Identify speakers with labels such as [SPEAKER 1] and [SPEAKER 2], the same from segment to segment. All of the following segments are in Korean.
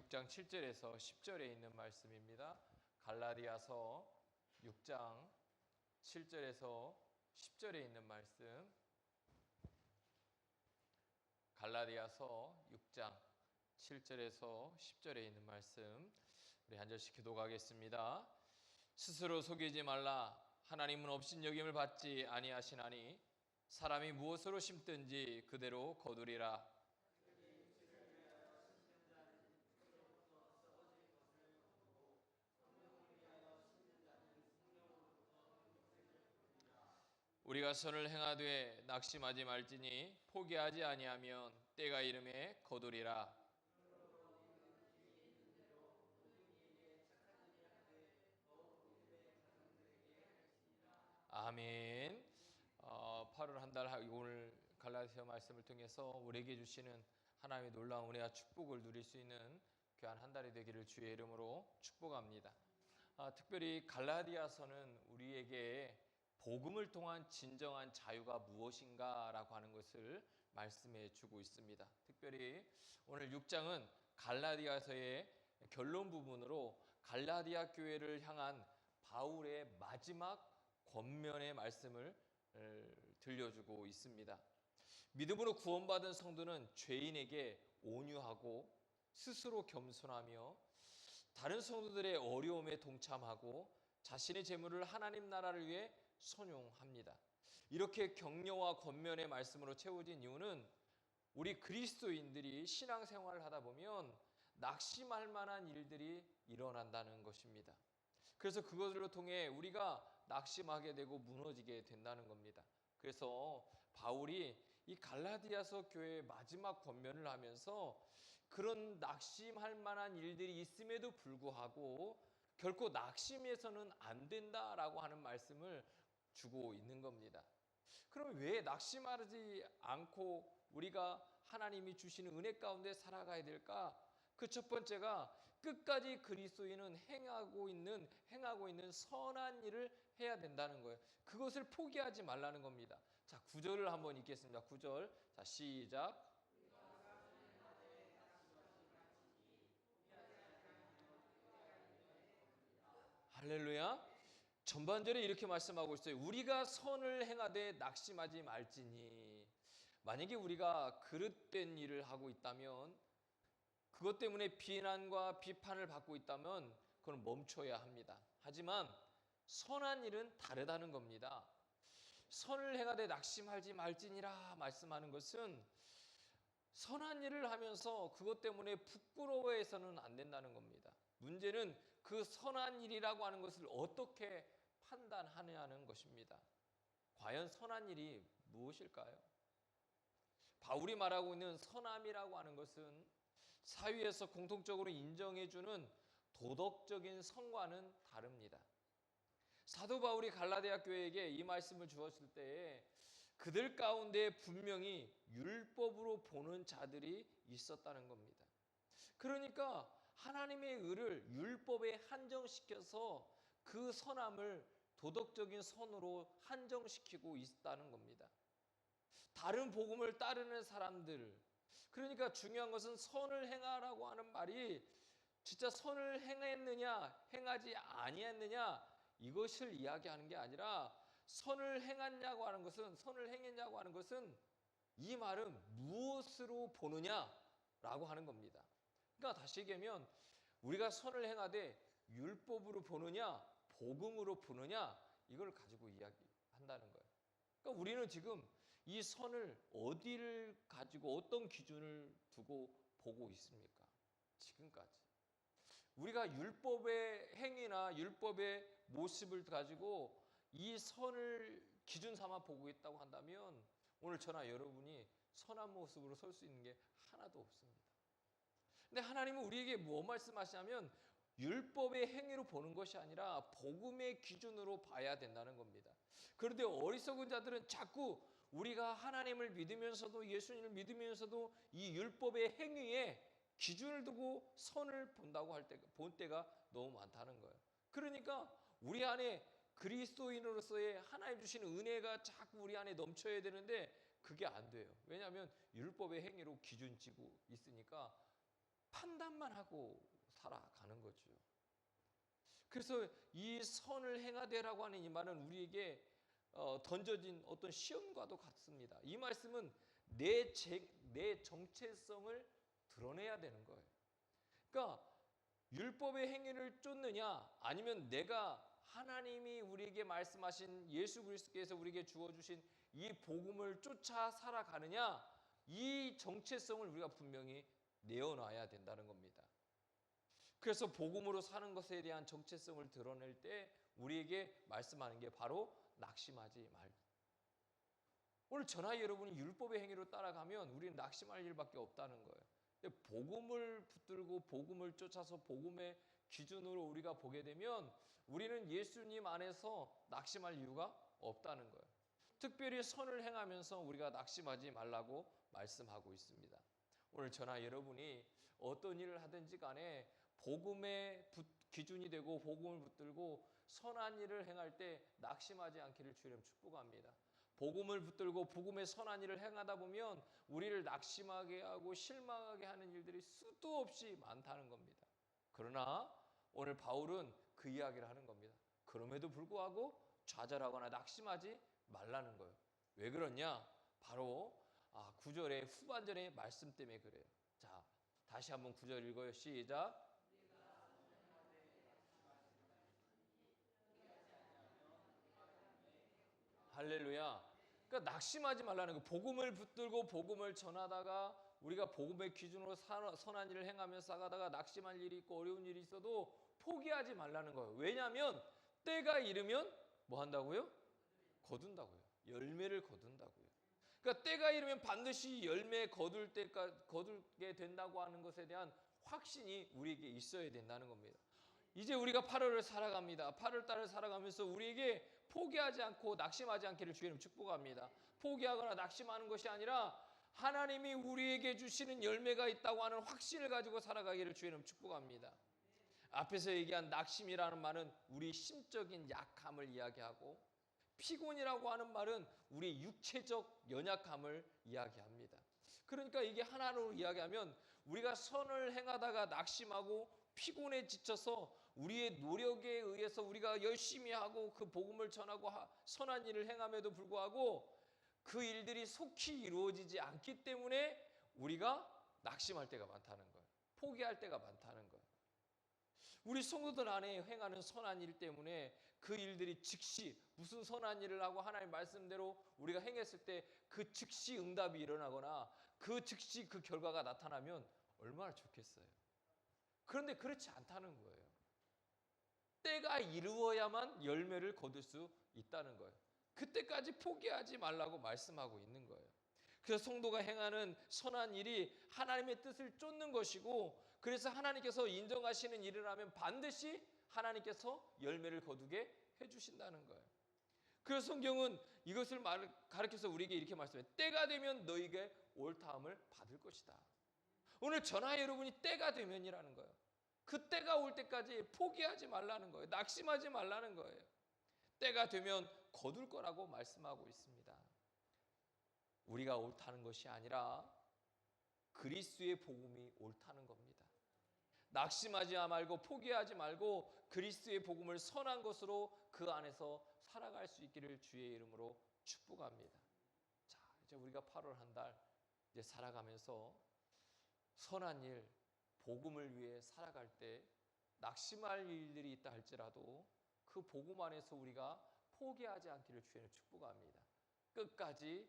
[SPEAKER 1] 6장 7절에서 10절에 있는 말씀입니다. 갈라디아서 6장 7절에서 10절에 있는 말씀. 갈라디아서 6장 7절에서 10절에 있는 말씀. 우리 한 절씩 기도하겠습니다. 스스로 속이지 말라. 하나님은 업신여김을 받지 아니하시나니 사람이 무엇으로 심든지 그대로 거두리라. 우리가 선을 행하되 낙심하지 말지니 포기하지 아니하면 때가 이름에 거두리라. 아멘. 8월 한 달 오늘 갈라디아 말씀을 통해서 우리에게 주시는 하나님의 놀라운 은혜와 축복을 누릴 수 있는 귀한 한 달이 되기를 주의 이름으로 축복합니다. 특별히 갈라디아서는 우리에게 복음을 통한 진정한 자유가 무엇인가 라고 하는 것을 말씀해 주고 있습니다. 특별히 오늘 6장은 갈라디아서의 결론 부분으로 갈라디아 교회를 향한 바울의 마지막 권면의 말씀을 들려주고 있습니다. 믿음으로 구원받은 성도는 죄인에게 온유하고 스스로 겸손하며 다른 성도들의 어려움에 동참하고 자신의 재물을 하나님 나라를 위해 선용합니다. 이렇게 격려와 권면의 말씀으로 채워진 이유는 우리 그리스도인들이 신앙생활을 하다 보면 낙심할 만한 일들이 일어난다는 것입니다. 그래서 그것을 통해 우리가 낙심하게 되고 무너지게 된다는 겁니다. 그래서 바울이 이 갈라디아서 교회의 마지막 권면을 하면서 그런 낙심할 만한 일들이 있음에도 불구하고 결코 낙심해서는 안 된다라고 하는 말씀을 주고 있는 겁니다. 그럼 왜 낙심하지 않고 우리가 하나님이 주시는 은혜 가운데 살아가야 될까? 그 첫 번째가 끝까지 그리스도인은 행하고 있는 선한 일을 해야 된다는 거예요. 그것을 포기하지 말라는 겁니다. 자, 9절을 한번 읽겠습니다. 9절. 자, 시작. 할렐루야. 전반절에 이렇게 말씀하고 있어요. 우리가 선을 행하되 낙심하지 말지니. 만약에 우리가 그릇된 일을 하고 있다면, 그것 때문에 비난과 비판을 받고 있다면 그건 멈춰야 합니다. 하지만 선한 일은 다르다는 겁니다. 선을 행하되 낙심하지 말지니라 말씀하는 것은 선한 일을 하면서 그것 때문에 부끄러워해서는 안 된다는 겁니다. 문제는 그 선한 일이라고 하는 것을 어떻게 판단하느냐는 것입니다. 과연 선한 일이 무엇일까요? 바울이 말하고 있는 선함이라고 하는 것은 사회에서 공통적으로 인정해주는 도덕적인 성과는 다릅니다. 사도 바울이 갈라디아 교회에게 이 말씀을 주었을 때에 그들 가운데 분명히 율법으로 보는 자들이 있었다는 겁니다. 그러니까 하나님의 의를 율법에 한정시켜서 그 선함을 도덕적인 선으로 한정시키고 있다는 겁니다. 다른 복음을 따르는 사람들, 그러니까 중요한 것은 선을 행하라고 하는 말이 진짜 선을 행했느냐 행하지 아니했느냐 이것을 이야기하는 게 아니라 선을 행했냐고 하는 것은 이 말은 무엇으로 보느냐라고 하는 겁니다. 그러니까 다시 얘기하면 우리가 선을 행하되 율법으로 보느냐 복음으로 보느냐 이걸 가지고 이야기한다는 거예요. 그러니까 우리는 지금 이 선을 어디를 가지고 어떤 기준을 두고 보고 있습니까? 지금까지 우리가 율법의 행위나 율법의 모습을 가지고 이 선을 기준 삼아 보고 있다고 한다면 오늘 저나 여러분이 선한 모습으로 설 수 있는 게 하나도 없습니다. 근데 하나님은 우리에게 뭐 말씀하시냐면 율법의 행위로 보는 것이 아니라 복음의 기준으로 봐야 된다는 겁니다. 그런데 어리석은 자들은 자꾸 우리가 하나님을 믿으면서도 예수님을 믿으면서도 이 율법의 행위에 기준을 두고 선을 본다고 본 때가 너무 많다는 거예요. 그러니까 우리 안에 그리스도인으로서의 하나님 주시는 은혜가 자꾸 우리 안에 넘쳐야 되는데 그게 안 돼요. 왜냐하면 율법의 행위로 기준 지고 있으니까 판단만 하고 살아가는 거죠. 그래서 이 선을 행하되라고 하는 이 말은 우리에게 던져진 어떤 시험과도 같습니다. 이 말씀은 내 정체성을 드러내야 되는 거예요. 그러니까 율법의 행위를 쫓느냐, 아니면 내가 하나님이 우리에게 말씀하신 예수 그리스도께서 우리에게 주어주신 이 복음을 쫓아 살아가느냐, 이 정체성을 우리가 분명히 내어놔야 된다는 겁니다. 그래서 복음으로 사는 것에 대한 정체성을 드러낼 때 우리에게 말씀하는 게 바로 낙심하지 말. 오늘 저나 여러분이 율법의 행위로 따라가면 우리는 낙심할 일밖에 없다는 거예요. 복음을 붙들고 복음을 쫓아서 복음의 기준으로 우리가 보게 되면 우리는 예수님 안에서 낙심할 이유가 없다는 거예요. 특별히 선을 행하면서 우리가 낙심하지 말라고 말씀하고 있습니다. 오늘 저나 여러분이 어떤 일을 하든지 간에 복음의 기준이 되고 복음을 붙들고 선한 일을 행할 때 낙심하지 않기를 주님 축복합니다. 복음을 붙들고 복음의 선한 일을 행하다 보면 우리를 낙심하게 하고 실망하게 하는 일들이 수도 없이 많다는 겁니다. 그러나 오늘 바울은 그 이야기를 하는 겁니다. 그럼에도 불구하고 좌절하거나 낙심하지 말라는 거예요. 왜 그러냐? 바로 9절의 후반전의 말씀 때문에 그래요. 자, 다시 한번 9절 읽어요. 시작. 할렐루야. 그러니까 낙심하지 말라는 거. 복음을 붙들고 복음을 전하다가 우리가 복음의 기준으로 선한 일을 행하며 싸가다가 낙심할 일이 있고 어려운 일이 있어도 포기하지 말라는 거예요. 왜냐하면 때가 이르면 뭐 한다고요? 거둔다고요. 열매를 거둔다고요. 그러니까 때가 이르면 반드시 열매 거두게 된다고 하는 것에 대한 확신이 우리에게 있어야 된다는 겁니다. 이제 우리가 8월을 살아갑니다. 8월 달을 살아가면서 우리에게 포기하지 않고 낙심하지 않기를 주님 축복합니다. 포기하거나 낙심하는 것이 아니라 하나님이 우리에게 주시는 열매가 있다고 하는 확신을 가지고 살아가기를 주님 축복합니다. 앞에서 얘기한 낙심이라는 말은 우리 심적인 약함을 이야기하고, 피곤이라고 하는 말은 우리 육체적 연약함을 이야기합니다. 그러니까 이게 하나로 이야기하면 우리가 선을 행하다가 낙심하고 피곤에 지쳐서 우리의 노력에 의해서 우리가 열심히 하고 그 복음을 전하고 선한 일을 행함에도 불구하고 그 일들이 속히 이루어지지 않기 때문에 우리가 낙심할 때가 많다는 거예요. 포기할 때가 많다는 거예요. 우리 성도들 안에 행하는 선한 일 때문에 그 일들이 즉시, 무슨 선한 일을 하고 하나님 말씀대로 우리가 행했을 때 그 즉시 응답이 일어나거나 그 즉시 그 결과가 나타나면 얼마나 좋겠어요. 그런데 그렇지 않다는 거예요. 때가 이루어야만 열매를 거둘 수 있다는 거예요. 그때까지 포기하지 말라고 말씀하고 있는 거예요. 그래서 성도가 행하는 선한 일이 하나님의 뜻을 쫓는 것이고, 그래서 하나님께서 인정하시는 일을 하면 반드시 하나님께서 열매를 거두게 해주신다는 거예요. 그래서 성경은 이것을 가르쳐서 우리에게 이렇게 말씀해요. 때가 되면 너에게 옳다함을 받을 것이다. 오늘 저나 여러분이 때가 되면이라는 거예요. 그 때가 올 때까지 포기하지 말라는 거예요. 낙심하지 말라는 거예요. 때가 되면 거둘 거라고 말씀하고 있습니다. 우리가 옳다는 것이 아니라 그리스도의 복음이 옳다는 겁니다. 낙심하지 말고 포기하지 말고 그리스도의 복음을 선한 것으로 그 안에서 살아갈 수 있기를 주의 이름으로 축복합니다. 자, 이제 우리가 8월 한 달 이제 살아가면서 선한 일, 복음을 위해 살아갈 때 낙심할 일들이 있다 할지라도 그 복음 안에서 우리가 포기하지 않기를 주의 축복합니다. 끝까지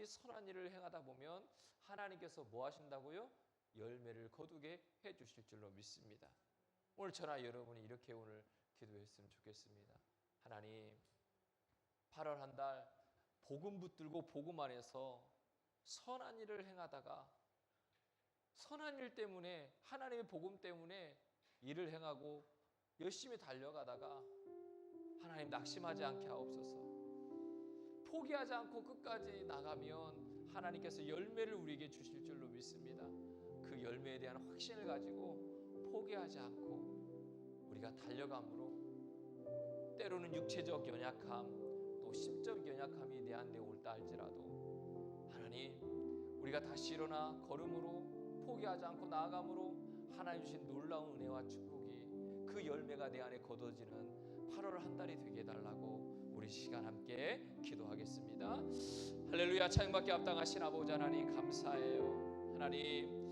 [SPEAKER 1] 선한 일을 행하다 보면 하나님께서 뭐 하신다고요? 열매를 거두게 해 주실 줄로 믿습니다. 오늘 저나 여러분이 이렇게 오늘 기도했으면 좋겠습니다. 하나님, 8월 한 달 복음 붙들고 복음 안에서 선한 일을 행하다가 선한 일 때문에, 하나님의 복음 때문에 일을 행하고 열심히 달려가다가 하나님 낙심하지 않게 하옵소서. 포기하지 않고 끝까지 나가면 하나님께서 열매를 우리에게 주실 줄로 믿습니다. 그 열매에 대한 확신을 가지고 포기하지 않고 우리가 달려감으로 때로는 육체적 연약함, 또 심적 연약함이 내 안에 올다 할지라도 하나님, 우리가 다시 일어나 걸음으로 포기하지 않고 나아감으로 하나님 주신 놀라운 은혜와 축복이 그 열매가 내 안에 거둬지는 8월 한 달이 되게 해달라고 우리 시간 함께 기도하겠습니다. 할렐루야. 찬양받기 합당하신 아버지 하나님 감사해요. 하나님